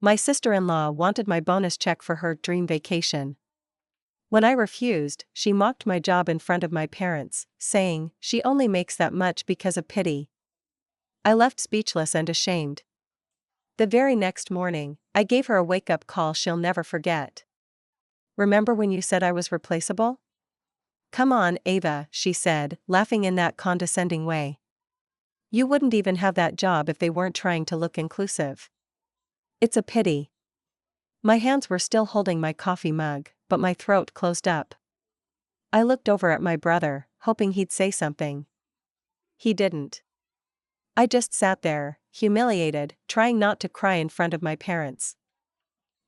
My sister-in-law wanted my bonus check for her dream vacation. When I refused, she mocked my job in front of my parents, saying, "She only makes that much because of pity." I left speechless and ashamed. The very next morning, I gave her a wake-up call she'll never forget. "Remember when you said I was replaceable? Come on, Ava," she said, laughing in that condescending way. "You wouldn't even have that job if they weren't trying to look inclusive. It's a pity." My hands were still holding my coffee mug, but my throat closed up. I looked over at my brother, hoping he'd say something. He didn't. I just sat there, humiliated, trying not to cry in front of my parents.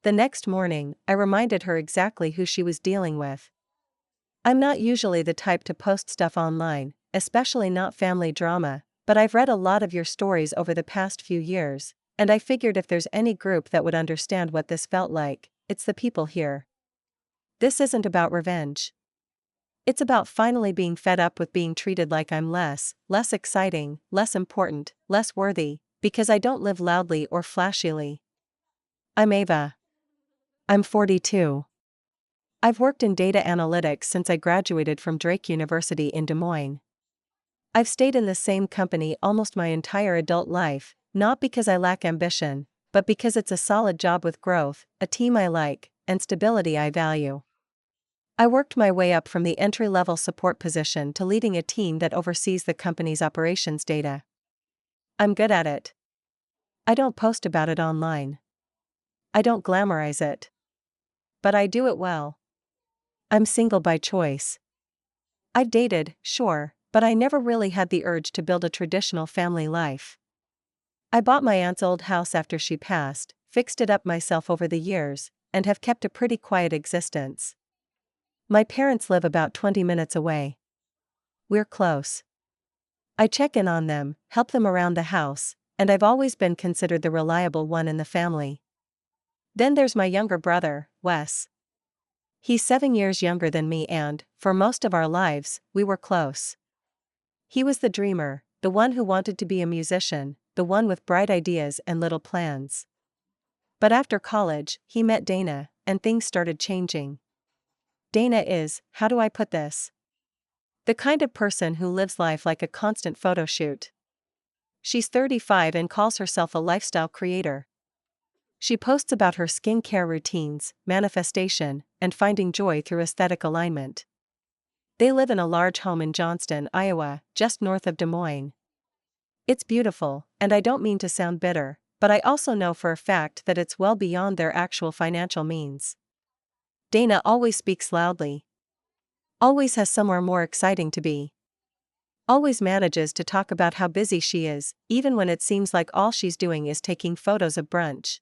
The next morning, I reminded her exactly who she was dealing with. "I'm not usually the type to post stuff online, especially not family drama, but I've read a lot of your stories over the past few years, and I figured if there's any group that would understand what this felt like, it's the people here. This isn't about revenge. It's about finally being fed up with being treated like I'm less exciting, less important, less worthy, because I don't live loudly or flashily. I'm Ava. I'm 42. I've worked in data analytics since I graduated from Drake University in Des Moines. I've stayed in the same company almost my entire adult life, not because I lack ambition, but because it's a solid job with growth, a team I like, and stability I value. I worked my way up from the entry-level support position to leading a team that oversees the company's operations data. I'm good at it. I don't post about it online. I don't glamorize it. But I do it well. I'm single by choice. I've dated, sure, but I never really had the urge to build a traditional family life. I bought my aunt's old house after she passed, fixed it up myself over the years, and have kept a pretty quiet existence. My parents live about 20 minutes away. We're close. I check in on them, help them around the house, and I've always been considered the reliable one in the family. Then there's my younger brother, Wes. He's 7 years younger than me and, for most of our lives, we were close. He was the dreamer, the one who wanted to be a musician, the one with bright ideas and little plans. But after college, he met Dana, and things started changing. Dana is, how do I put this? The kind of person who lives life like a constant photo shoot. She's 35 and calls herself a lifestyle creator. She posts about her skincare routines, manifestation, and finding joy through aesthetic alignment. They live in a large home in Johnston, Iowa, just north of Des Moines. It's beautiful, and I don't mean to sound bitter, but I also know for a fact that it's well beyond their actual financial means. Dana always speaks loudly. Always has somewhere more exciting to be. Always manages to talk about how busy she is, even when it seems like all she's doing is taking photos of brunch.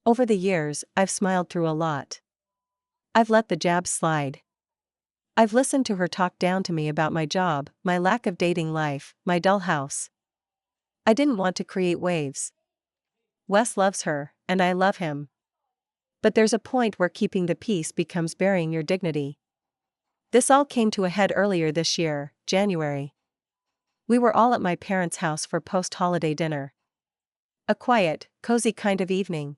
Over the years, I've smiled through a lot. I've let the jabs slide. I've listened to her talk down to me about my job, my lack of dating life, my dull house. I didn't want to create waves. Wes loves her, and I love him. But there's a point where keeping the peace becomes burying your dignity. This all came to a head earlier this year, January. We were all at my parents' house for post-holiday dinner. A quiet, cozy kind of evening.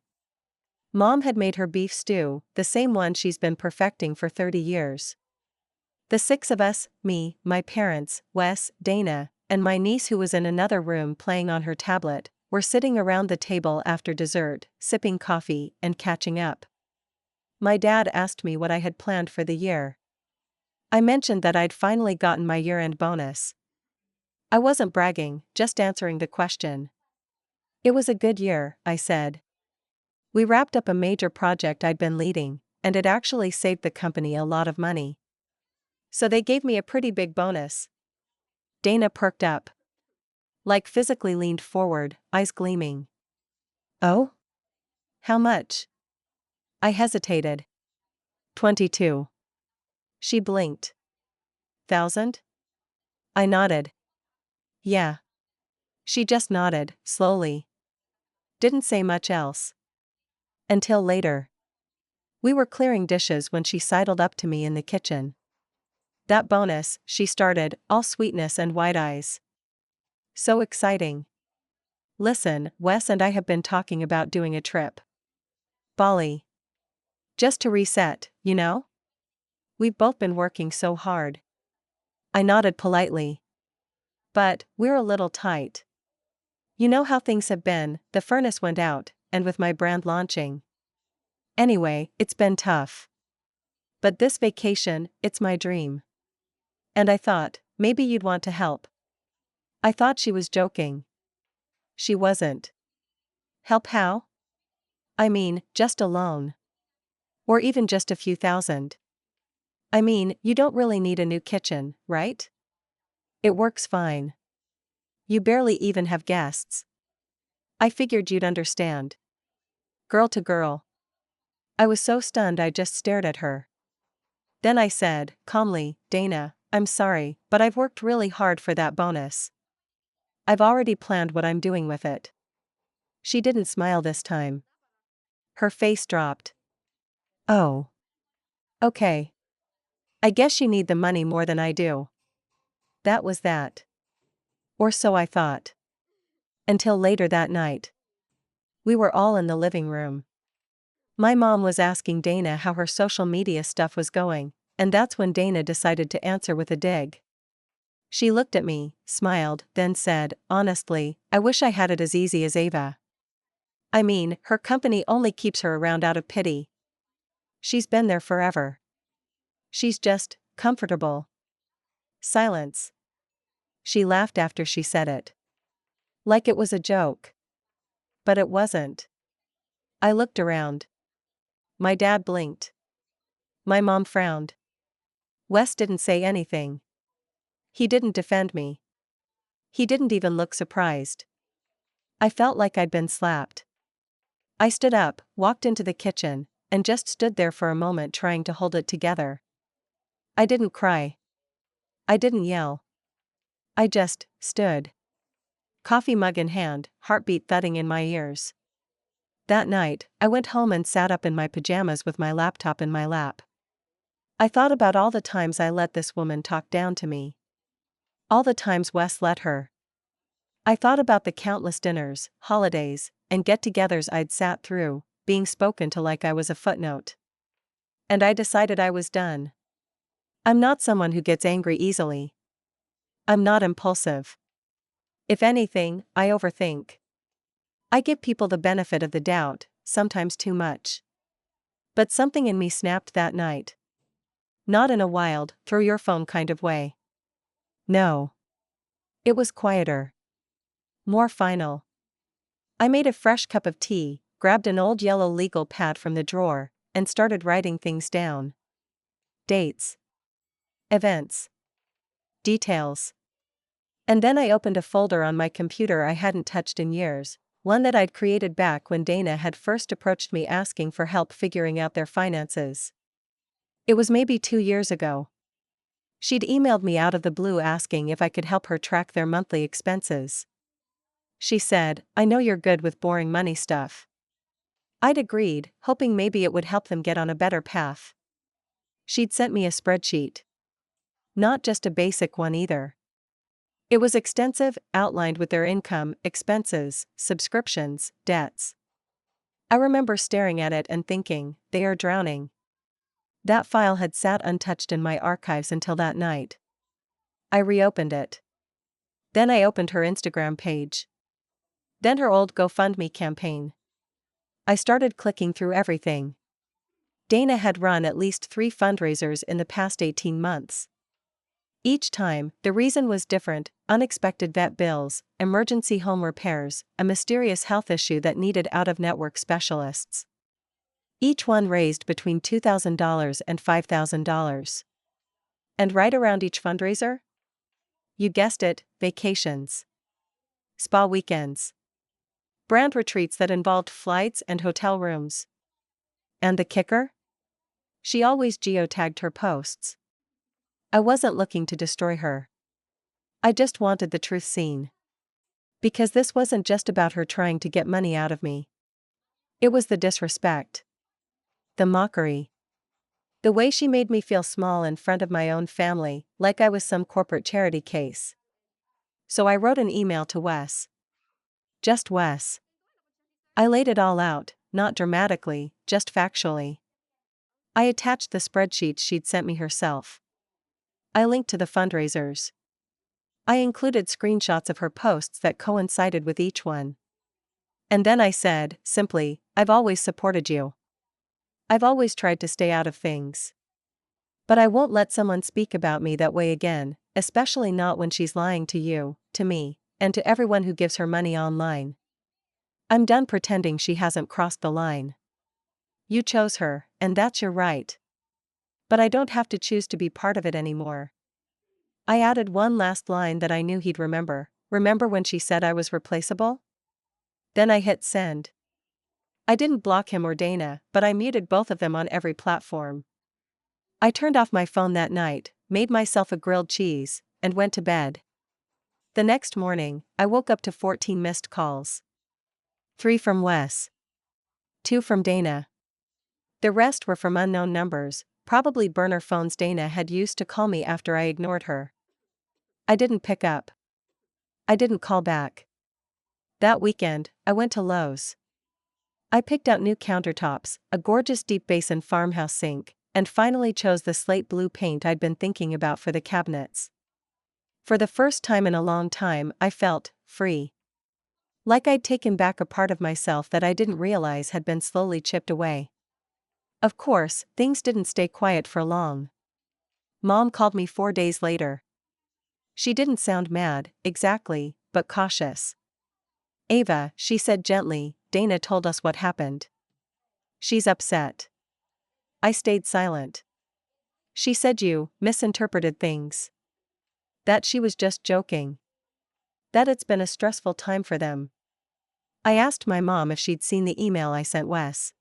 Mom had made her beef stew, the same one she's been perfecting for 30 years. The 6 of us, me, my parents, Wes, Dana, and my niece who was in another room playing on her tablet, were sitting around the table after dessert, sipping coffee and catching up. My dad asked me what I had planned for the year. I mentioned that I'd finally gotten my year-end bonus. I wasn't bragging, just answering the question. It was a good year, I said. We wrapped up a major project I'd been leading, and it actually saved the company a lot of money. So they gave me a pretty big bonus. Dana perked up. Like physically leaned forward, eyes gleaming. Oh? How much? I hesitated. 22. She blinked. 1,000? I nodded. Yeah. She just nodded, slowly. Didn't say much else. Until later. We were clearing dishes when she sidled up to me in the kitchen. That bonus, she started, all sweetness and wide eyes. So exciting. Listen, Wes and I have been talking about doing a trip. Bali. Just to reset, you know? We've both been working so hard. I nodded politely. But, we're a little tight. You know how things have been, the furnace went out, and with my brand launching. Anyway, it's been tough. But this vacation, it's my dream. And I thought, maybe you'd want to help. I thought she was joking. She wasn't. Help how? I mean, just a loan. Or even just a few thousand. I mean, you don't really need a new kitchen, right? It works fine. You barely even have guests. I figured you'd understand. Girl to girl. I was so stunned I just stared at her. Then I said, calmly, Dana, I'm sorry, but I've worked really hard for that bonus. I've already planned what I'm doing with it. She didn't smile this time. Her face dropped. Oh. Okay. I guess you need the money more than I do. That was that. Or so I thought. Until later that night. We were all in the living room. My mom was asking Dana how her social media stuff was going, and that's when Dana decided to answer with a dig. She looked at me, smiled, then said, honestly, I wish I had it as easy as Ava. I mean, her company only keeps her around out of pity. She's been there forever. She's just comfortable. Silence. She laughed after she said it. Like it was a joke. But it wasn't. I looked around. My dad blinked. My mom frowned. Wes didn't say anything. He didn't defend me. He didn't even look surprised. I felt like I'd been slapped. I stood up, walked into the kitchen, and just stood there for a moment trying to hold it together. I didn't cry. I didn't yell. I just stood. Coffee mug in hand, heartbeat thudding in my ears. That night, I went home and sat up in my pajamas with my laptop in my lap. I thought about all the times I let this woman talk down to me. All the times Wes let her. I thought about the countless dinners, holidays, and get-togethers I'd sat through, being spoken to like I was a footnote. And I decided I was done. I'm not someone who gets angry easily. I'm not impulsive. If anything, I overthink. I give people the benefit of the doubt, sometimes too much. But something in me snapped that night. Not in a wild, throw your phone kind of way. No. It was quieter. More final. I made a fresh cup of tea, grabbed an old yellow legal pad from the drawer, and started writing things down. Dates. Events. Details. And then I opened a folder on my computer I hadn't touched in years, one that I'd created back when Dana had first approached me asking for help figuring out their finances. It was maybe 2 years ago. She'd emailed me out of the blue asking if I could help her track their monthly expenses. She said, I know you're good with boring money stuff. I'd agreed, hoping maybe it would help them get on a better path. She'd sent me a spreadsheet. Not just a basic one either. It was extensive, outlined with their income, expenses, subscriptions, debts. I remember staring at it and thinking, they are drowning. That file had sat untouched in my archives until that night. I reopened it. Then I opened her Instagram page. Then her old GoFundMe campaign. I started clicking through everything. Dana had run at least 3 fundraisers in the past 18 months. Each time, the reason was different: unexpected vet bills, emergency home repairs, a mysterious health issue that needed out-of-network specialists. Each one raised between $2,000 and $5,000. And right around each fundraiser? You guessed it, vacations. Spa weekends. Brand retreats that involved flights and hotel rooms. And the kicker? She always geotagged her posts. I wasn't looking to destroy her. I just wanted the truth seen. Because this wasn't just about her trying to get money out of me. It was the disrespect. The mockery. The way she made me feel small in front of my own family, like I was some corporate charity case. So I wrote an email to Wes. Just Wes. I laid it all out, not dramatically, just factually. I attached the spreadsheets she'd sent me herself. I linked to the fundraisers. I included screenshots of her posts that coincided with each one. And then I said, simply, I've always supported you. I've always tried to stay out of things. But I won't let someone speak about me that way again, especially not when she's lying to you, to me, and to everyone who gives her money online. I'm done pretending she hasn't crossed the line. You chose her, and that's your right. But I don't have to choose to be part of it anymore. I added one last line that I knew he'd remember. Remember when she said I was replaceable? Then I hit send. I didn't block him or Dana, but I muted both of them on every platform. I turned off my phone that night, made myself a grilled cheese, and went to bed. The next morning, I woke up to 14 missed calls. 3 from Wes. 2 from Dana. The rest were from unknown numbers, probably burner phones Dana had used to call me after I ignored her. I didn't pick up. I didn't call back. That weekend, I went to Lowe's. I picked out new countertops, a gorgeous deep basin farmhouse sink, and finally chose the slate blue paint I'd been thinking about for the cabinets. For the first time in a long time, I felt free. Like I'd taken back a part of myself that I didn't realize had been slowly chipped away. Of course, things didn't stay quiet for long. Mom called me 4 days later. She didn't sound mad, exactly, but cautious. Ava, she said gently, Dana told us what happened. She's upset. I stayed silent. She said you misinterpreted things. That she was just joking. That it's been a stressful time for them. I asked my mom if she'd seen the email I sent Wes.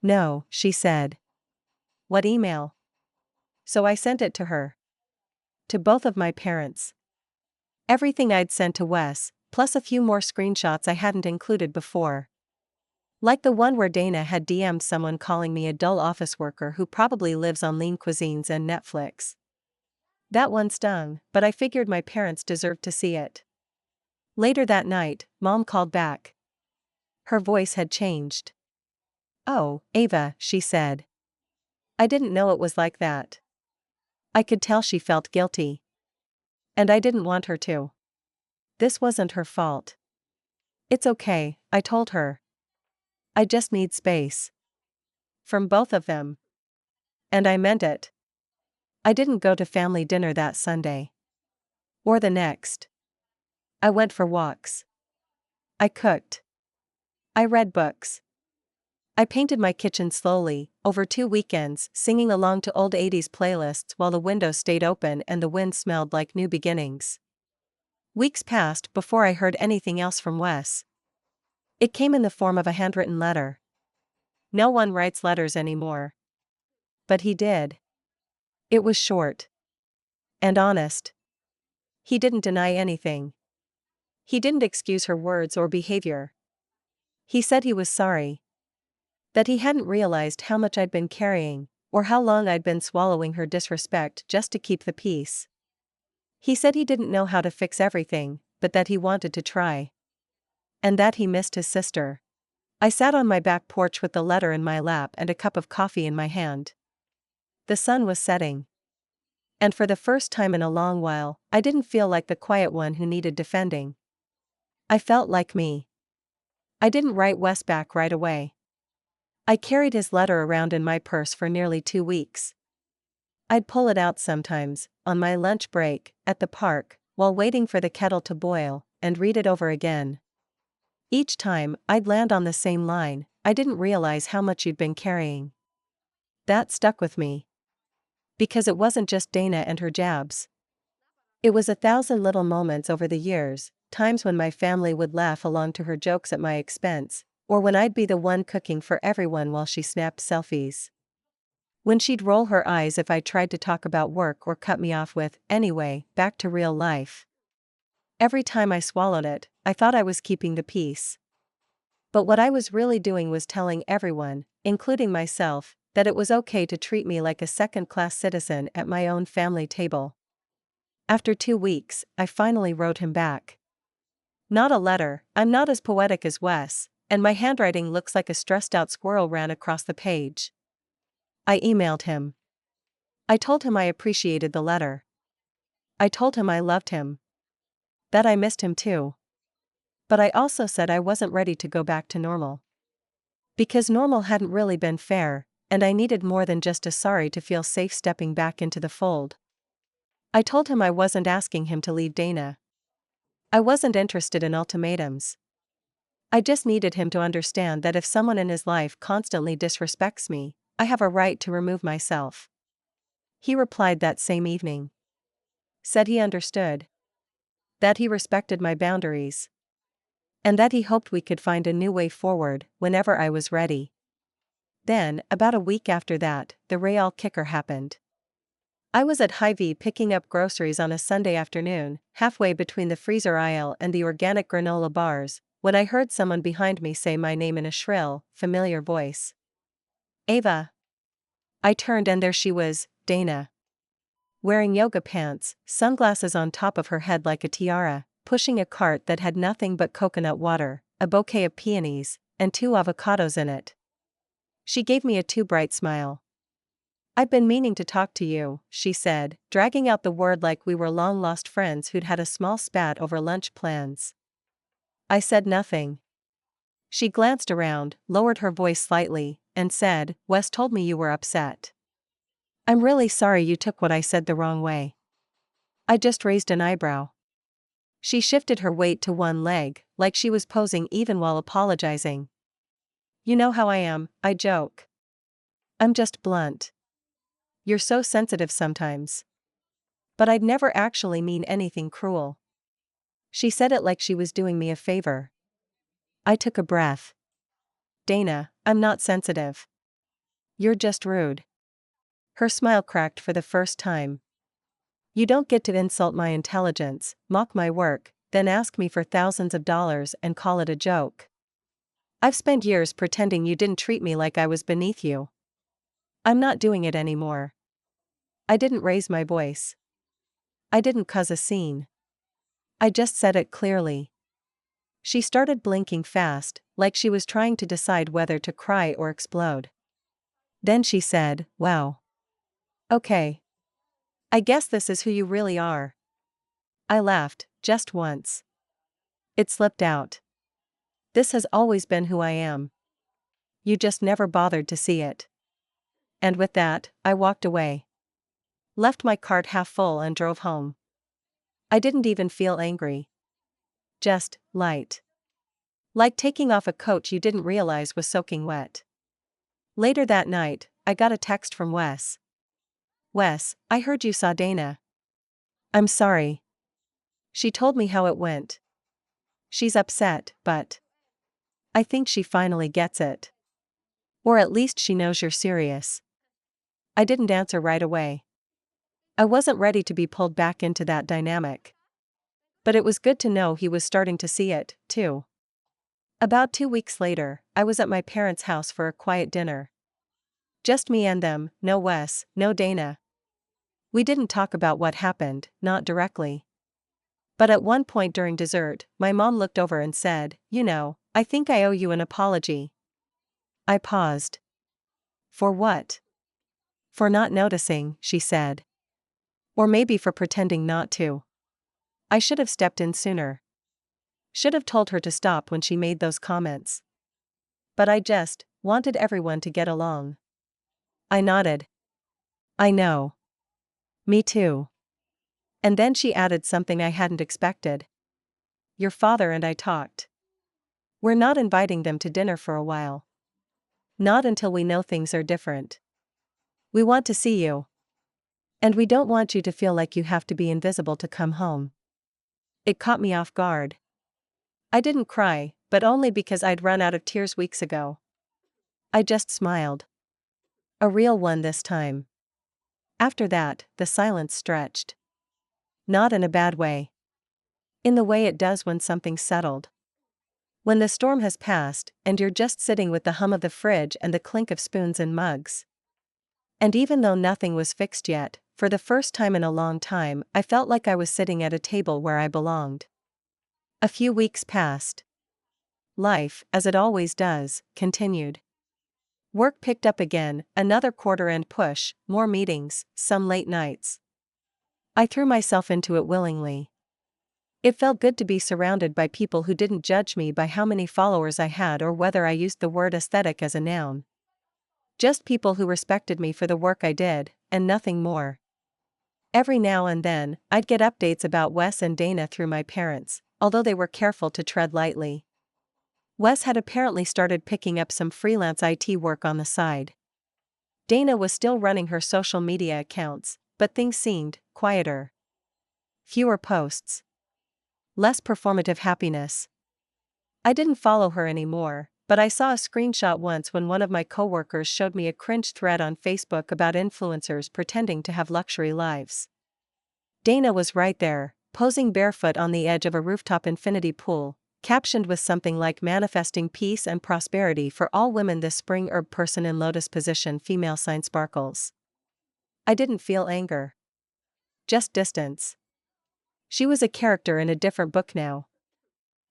No, she said. What email? So I sent it to her. To both of my parents. Everything I'd sent to Wes, plus a few more screenshots I hadn't included before. Like the one where Dana had DM'd someone calling me a dull office worker who probably lives on lean cuisines and Netflix. That one stung, but I figured my parents deserved to see it. Later that night, Mom called back. Her voice had changed. Oh, Ava, she said. I didn't know it was like that. I could tell she felt guilty. And I didn't want her to. This wasn't her fault. It's okay, I told her. I just need space. From both of them. And I meant it. I didn't go to family dinner that Sunday. Or the next. I went for walks. I cooked. I read books. I painted my kitchen slowly, over 2 weekends, singing along to old 80s playlists while the windows stayed open and the wind smelled like new beginnings. Weeks passed before I heard anything else from Wes. It came in the form of a handwritten letter. No one writes letters anymore. But he did. It was short. And honest. He didn't deny anything. He didn't excuse her words or behavior. He said he was sorry. That he hadn't realized how much I'd been carrying, or how long I'd been swallowing her disrespect just to keep the peace. He said he didn't know how to fix everything, but that he wanted to try. And that he missed his sister. I sat on my back porch with the letter in my lap and a cup of coffee in my hand. The sun was setting. And for the first time in a long while, I didn't feel like the quiet one who needed defending. I felt like me. I didn't write Wes back right away. I carried his letter around in my purse for nearly 2 weeks. I'd pull it out sometimes, on my lunch break, at the park, while waiting for the kettle to boil, and read it over again. Each time, I'd land on the same line, I didn't realize how much you'd been carrying. That stuck with me. Because it wasn't just Dana and her jabs. It was 1,000 little moments over the years, times when my family would laugh along to her jokes at my expense, or when I'd be the one cooking for everyone while she snapped selfies. When she'd roll her eyes if I tried to talk about work or cut me off with, anyway, back to real life. Every time I swallowed it, I thought I was keeping the peace. But what I was really doing was telling everyone, including myself, that it was okay to treat me like a second-class citizen at my own family table. After 2 weeks, I finally wrote him back. Not a letter, I'm not as poetic as Wes, and my handwriting looks like a stressed out squirrel ran across the page. I emailed him. I told him I appreciated the letter. I told him I loved him. That I missed him too. But I also said I wasn't ready to go back to normal. Because normal hadn't really been fair, and I needed more than just a sorry to feel safe stepping back into the fold. I told him I wasn't asking him to leave Dana. I wasn't interested in ultimatums. I just needed him to understand that if someone in his life constantly disrespects me, I have a right to remove myself. He replied that same evening. Said he understood. That he respected my boundaries. And that he hoped we could find a new way forward whenever I was ready. Then, about a week after that, the real kicker happened. I was at Hy-Vee picking up groceries on a Sunday afternoon, halfway between the freezer aisle and the organic granola bars, when I heard someone behind me say my name in a shrill, familiar voice. Ava. I turned and there she was, Dana. Wearing yoga pants, sunglasses on top of her head like a tiara, pushing a cart that had nothing but coconut water, a bouquet of peonies, and 2 avocados in it. She gave me a too bright smile. I've been meaning to talk to you, she said, dragging out the word like we were long-lost friends who'd had a small spat over lunch plans. I said nothing. She glanced around, lowered her voice slightly, and said, Wes told me you were upset. I'm really sorry you took what I said the wrong way. I just raised an eyebrow. She shifted her weight to one leg, like she was posing even while apologizing. You know how I am, I joke. I'm just blunt. You're so sensitive sometimes. But I'd never actually mean anything cruel. She said it like she was doing me a favor. I took a breath. Dana, I'm not sensitive. You're just rude. Her smile cracked for the first time. You don't get to insult my intelligence, mock my work, then ask me for thousands of dollars and call it a joke. I've spent years pretending you didn't treat me like I was beneath you. I'm not doing it anymore. I didn't raise my voice. I didn't cause a scene. I just said it clearly. She started blinking fast, like she was trying to decide whether to cry or explode. Then she said, Wow. Okay. I guess this is who you really are. I laughed, just once. It slipped out. This has always been who I am. You just never bothered to see it. And with that, I walked away. Left my cart half full and drove home. I didn't even feel angry. Just light. Like taking off a coat you didn't realize was soaking wet. Later that night, I got a text from Wes. Wes, I heard you saw Dana. I'm sorry. She told me how it went. She's upset, but I think she finally gets it. Or at least she knows you're serious. I didn't answer right away. I wasn't ready to be pulled back into that dynamic. But it was good to know he was starting to see it, too. About 2 weeks later, I was at my parents' house for a quiet dinner. Just me and them, no Wes, no Dana. We didn't talk about what happened, not directly. But at one point during dessert, my mom looked over and said, You know, I think I owe you an apology. I paused. For what? For not noticing, she said. Or maybe for pretending not to. I should have stepped in sooner. Should have told her to stop when she made those comments. But I just wanted everyone to get along. I nodded. I know. Me too. And then she added something I hadn't expected. Your father and I talked. We're not inviting them to dinner for a while. Not until we know things are different. We want to see you. And we don't want you to feel like you have to be invisible to come home. It caught me off guard. I didn't cry, but only because I'd run out of tears weeks ago. I just smiled. A real one this time. After that, the silence stretched. Not in a bad way. In the way it does when something's settled. When the storm has passed, and you're just sitting with the hum of the fridge and the clink of spoons and mugs. And even though nothing was fixed yet, for the first time in a long time, I felt like I was sitting at a table where I belonged. A few weeks passed. life, as it always does, continued. Work picked up again, another quarter-end push, more meetings, some late nights. I threw myself into it willingly. It felt good to be surrounded by people who didn't judge me by how many followers I had or whether I used the word aesthetic as a noun. Just people who respected me for the work I did, and nothing more. Every now and then, I'd get updates about Wes and Dana through my parents, although they were careful to tread lightly. Wes had apparently started picking up some freelance IT work on the side. Dana was still running her social media accounts, but things seemed quieter. Fewer posts. Less performative happiness. I didn't follow her anymore, but I saw a screenshot once when one of my coworkers showed me a cringe thread on Facebook about influencers pretending to have luxury lives. Dana was right there, posing barefoot on the edge of a rooftop infinity pool, captioned with something like manifesting peace and prosperity for all women this spring. Herb person in lotus position female sign sparkles. I didn't feel anger. Just distance. She was a character in a different book now.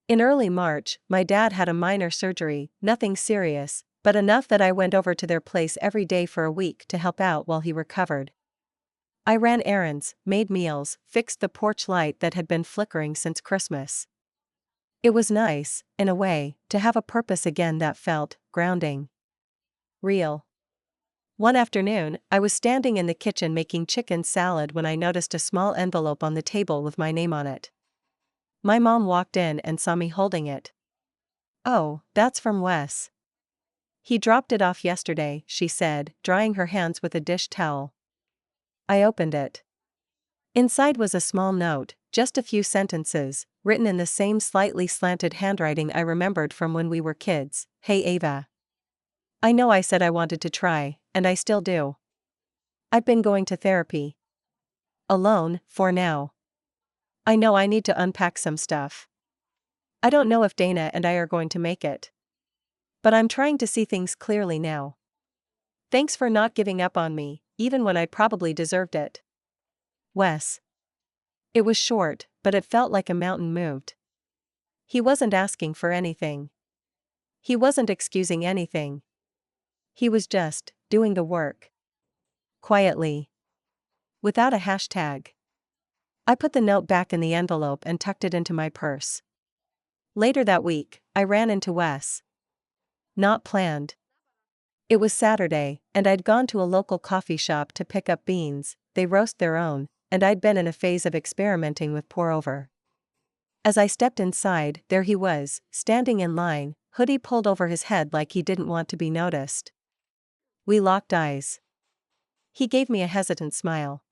In early March, my dad had a minor surgery, nothing serious, but enough that I went over to their place every day for a week to help out while he recovered. I ran errands, made meals, fixed the porch light that had been flickering since Christmas. It was nice, in a way, to have a purpose again that felt grounding. Real. One afternoon, I was standing in the kitchen making chicken salad when I noticed a small envelope on the table with my name on it. My mom walked in and saw me holding it. "Oh, that's from Wes. He dropped it off yesterday," she said, drying her hands with a dish towel. I opened it. Inside was a small note, just a few sentences, written in the same slightly slanted handwriting I remembered from when we were kids. "Hey Ava. I know I said I wanted to try, and I still do. I've been going to therapy. Alone, for now. I know I need to unpack some stuff. I don't know if Dana and I are going to make it. But I'm trying to see things clearly now. Thanks for not giving up on me, even when I probably deserved it. Wes." It was short, but it felt like a mountain moved. He wasn't asking for anything. He wasn't excusing anything. He was just doing the work. Quietly. Without a hashtag. I put the note back in the envelope and tucked it into my purse. Later that week, I ran into Wes. Not planned. It was Saturday, and I'd gone to a local coffee shop to pick up beans. They roast their own, and I'd been in a phase of experimenting with pour-over. As I stepped inside, there he was, standing in line, hoodie pulled over his head like he didn't want to be noticed. We locked eyes. He gave me a hesitant smile.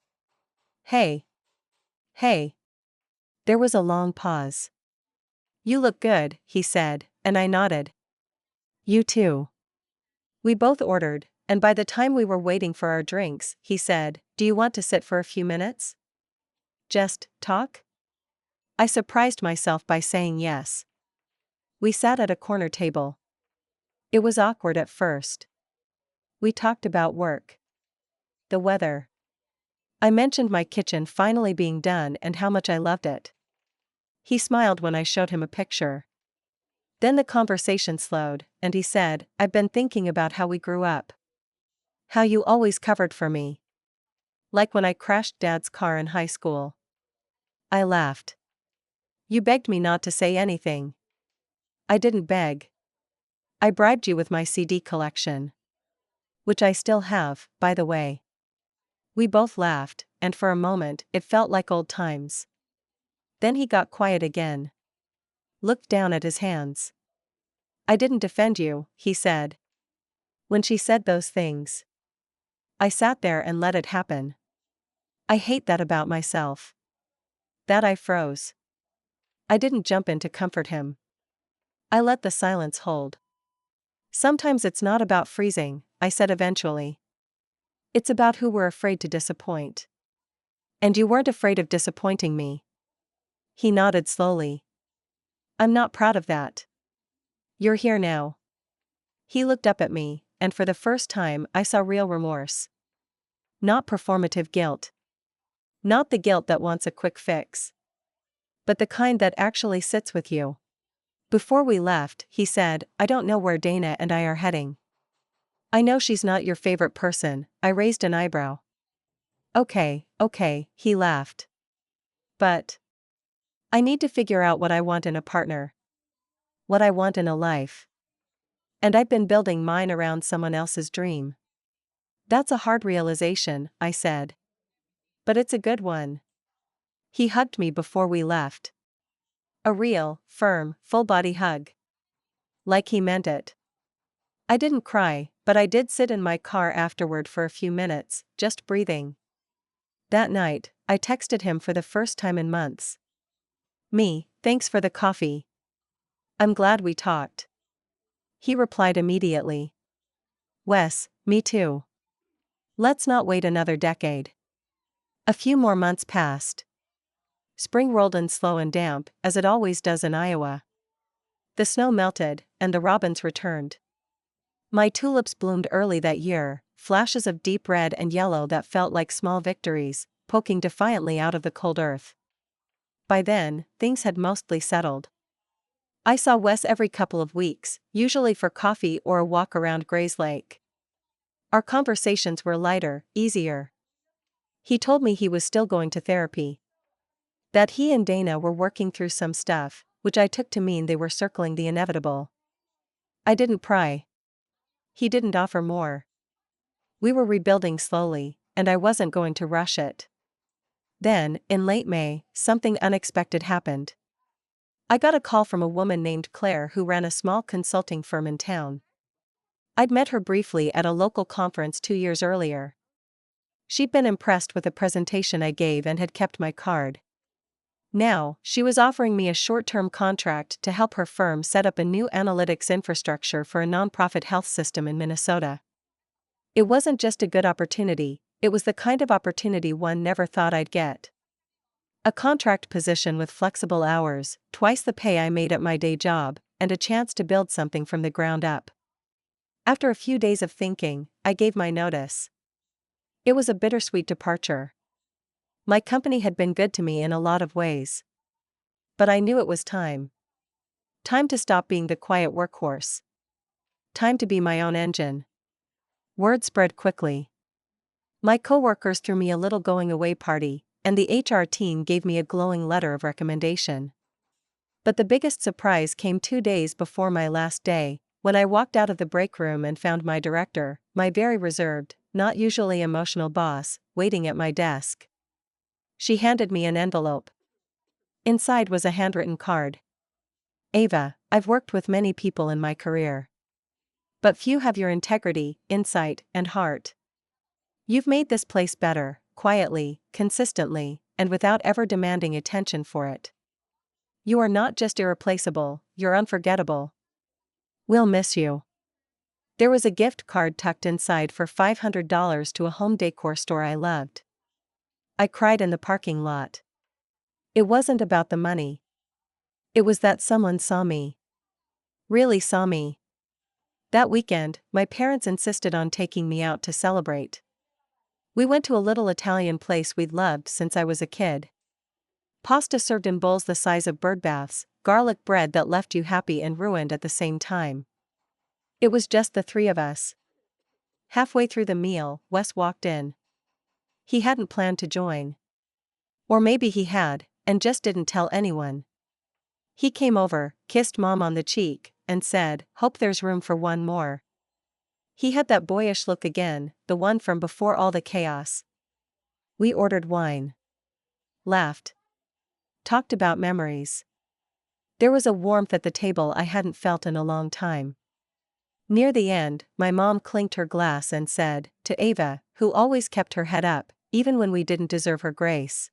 "Hey. Hey." There was a long pause. "You look good," he said, and I nodded. "You too." We both ordered, and by the time we were waiting for our drinks, he said, "Do you want to sit for a few minutes? Just talk?" I surprised myself by saying yes. We sat at a corner table. It was awkward at first. We talked about work. The weather. I mentioned my kitchen finally being done and how much I loved it. He smiled when I showed him a picture. Then the conversation slowed, and he said, "I've been thinking about how we grew up. How you always covered for me. Like when I crashed Dad's car in high school." I laughed. "You begged me not to say anything." "I didn't beg. I bribed you with my CD collection. Which I still have, by the way." We both laughed, and for a moment, it felt like old times. Then he got quiet again. Looked down at his hands. "I didn't defend you," he said. When she said those things, I sat there and let it happen. I hate that about myself. That I froze. I didn't jump in to comfort him. I let the silence hold. "Sometimes it's not about freezing," I said eventually. "It's about who we're afraid to disappoint. And you weren't afraid of disappointing me." He nodded slowly. "I'm not proud of that. You're here now." He looked up at me, and for the first time I saw real remorse. Not performative guilt. Not the guilt that wants a quick fix. But the kind that actually sits with you. Before we left, he said, I don't know where Dana and I are heading. I know she's not your favorite person. I raised an eyebrow. Okay, he laughed. But I need to figure out what I want in a partner. What I want in a life. And I've been building mine around someone else's dream. That's a hard realization, I said. But it's a good one. He hugged me before we left. A real, firm, full-body hug. Like he meant it. I didn't cry, but I did sit in my car afterward for a few minutes, just breathing. That night, I texted him for the first time in months. Thanks for the coffee. I'm glad we talked. He replied immediately. Wes, me too. Let's not wait another decade. A few more months passed. Spring rolled in slow and damp, as it always does in Iowa. The snow melted, and the robins returned. My tulips bloomed early that year, flashes of deep red and yellow that felt like small victories, poking defiantly out of the cold earth. By then, things had mostly settled. I saw Wes every couple of weeks, usually for coffee or a walk around Gray's Lake. Our conversations were lighter, easier. He told me he was still going to therapy. That he and Dana were working through some stuff, which I took to mean they were circling the inevitable. I didn't pry. He didn't offer more. We were rebuilding slowly, and I wasn't going to rush it. Then, in late May, something unexpected happened. I got a call from a woman named Claire who ran a small consulting firm in town. I'd met her briefly at a local conference 2 years earlier. She'd been impressed with the presentation I gave and had kept my card. Now, she was offering me a short-term contract to help her firm set up a new analytics infrastructure for a nonprofit health system in Minnesota. It wasn't just a good opportunity, it was the kind of opportunity one never thought I'd get. A contract position with flexible hours, twice the pay I made at my day job, and a chance to build something from the ground up. After a few days of thinking, I gave my notice. It was a bittersweet departure. My company had been good to me in a lot of ways. But I knew it was time. Time to stop being the quiet workhorse. Time to be my own engine. Word spread quickly. My coworkers threw me a little going-away party, and the HR team gave me a glowing letter of recommendation. But the biggest surprise came 2 days before my last day, when I walked out of the break room and found my director, my very reserved, not usually emotional boss, waiting at my desk. She handed me an envelope. Inside was a handwritten card. Ava, I've worked with many people in my career. But few have your integrity, insight, and heart. You've made this place better, quietly, consistently, and without ever demanding attention for it. You are not just irreplaceable, you're unforgettable. We'll miss you. There was a gift card tucked inside for $500 to a home decor store I loved. I cried in the parking lot. It wasn't about the money. It was that someone saw me. Really saw me. That weekend, my parents insisted on taking me out to celebrate. We went to a little Italian place we'd loved since I was a kid. Pasta served in bowls the size of birdbaths, garlic bread that left you happy and ruined at the same time. It was just the three of us. Halfway through the meal, Wes walked in. He hadn't planned to join. Or maybe he had, and just didn't tell anyone. He came over, kissed Mom on the cheek, and said, "Hope there's room for one more." He had that boyish look again, the one from before all the chaos. We ordered wine. Laughed. Talked about memories. There was a warmth at the table I hadn't felt in a long time. Near the end, my mom clinked her glass and said, to Ava, who always kept her head up, even when we didn't deserve her grace.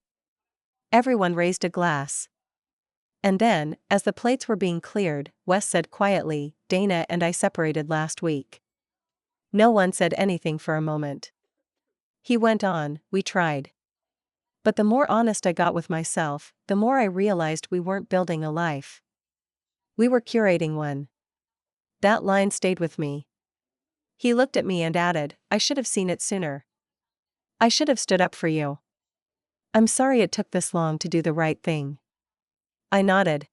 Everyone raised a glass. And then, as the plates were being cleared, Wes said quietly, "Dana and I separated last week." No one said anything for a moment. He went on, "We tried. But the more honest I got with myself, the more I realized we weren't building a life. We were curating one." That line stayed with me. He looked at me and added, "I should have seen it sooner. I should have stood up for you. I'm sorry it took this long to do the right thing." I nodded.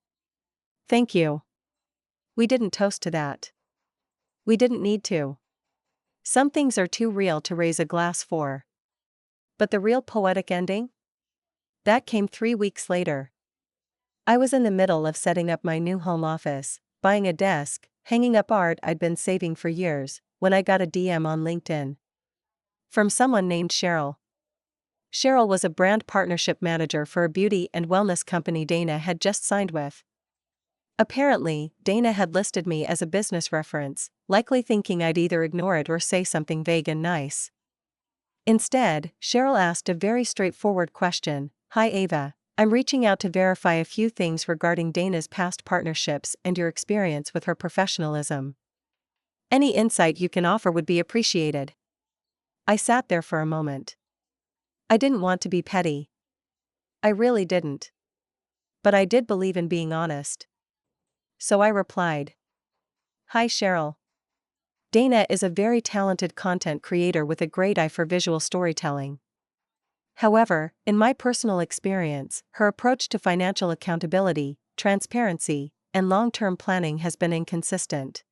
"Thank you. We didn't toast to that. We didn't need to. Some things are too real to raise a glass for. But the real poetic ending? That came 3 weeks later. I was in the middle of setting up my new home office, buying a desk, hanging up art I'd been saving for years, when I got a DM on LinkedIn. From someone named Cheryl. Cheryl was a brand partnership manager for a beauty and wellness company Dana had just signed with. Apparently, Dana had listed me as a business reference, likely thinking I'd either ignore it or say something vague and nice. Instead, Cheryl asked a very straightforward question. Hi Ava, I'm reaching out to verify a few things regarding Dana's past partnerships and your experience with her professionalism. Any insight you can offer would be appreciated. I sat there for a moment. I didn't want to be petty. I really didn't. But I did believe in being honest. So I replied. Hi Cheryl. Dana is a very talented content creator with a great eye for visual storytelling. However, in my personal experience, her approach to financial accountability, transparency, and long-term planning has been inconsistent.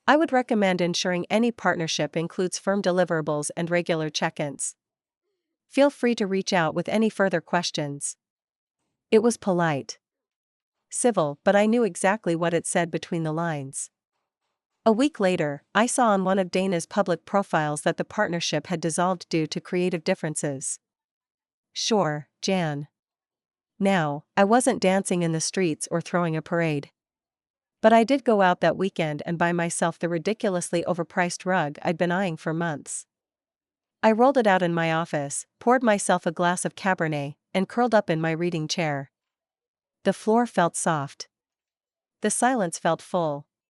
I would recommend ensuring any partnership includes firm deliverables and regular check-ins. Feel free to reach out with any further questions. It was polite. Civil, but I knew exactly what it said between the lines. A week later, I saw on one of Dana's public profiles that the partnership had dissolved due to creative differences. Sure, Jan. Now, I wasn't dancing in the streets or throwing a parade. But I did go out that weekend and buy myself the ridiculously overpriced rug I'd been eyeing for months. I rolled it out in my office, poured myself a glass of Cabernet, and curled up in my reading chair. The floor felt soft. The silence felt full.